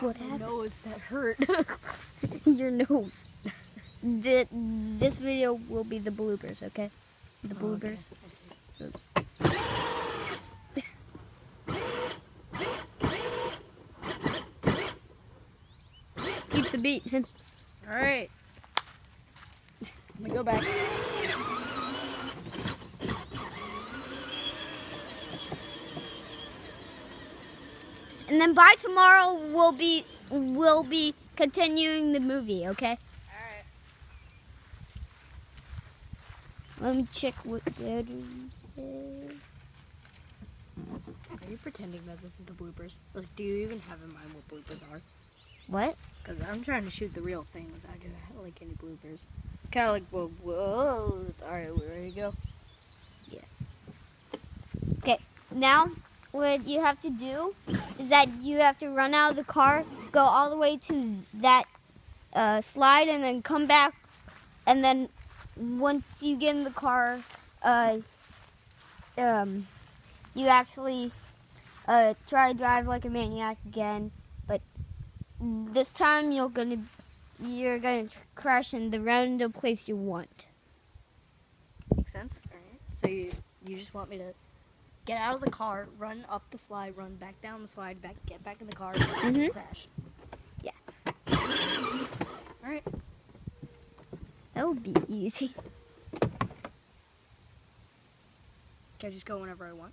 What happened? My nose, that hurt. Your nose. This video will be the bloopers, okay? The bloopers. Okay. Keep the beat. All right. I'm gonna go back. And then by tomorrow we'll be continuing the movie, okay? Alright. Let me check what battery is. Are you pretending that this is the bloopers? Like, do you even have in mind what bloopers are? What? Because I'm trying to shoot the real thing without doing like any bloopers. It's kind of like, whoa. Alright, we ready to go? Yeah. Okay, now what you have to do is that you have to run out of the car, go all the way to that slide, and then come back. And then once you get in the car, you actually try to drive like a maniac again. But this time you're gonna crash in the random place you want. Makes sense? Alright. So you just want me to get out of the car, run up the slide, run back down the slide, get back in the car, and crash. Yeah. Alright. That would be easy. Can I just go whenever I want?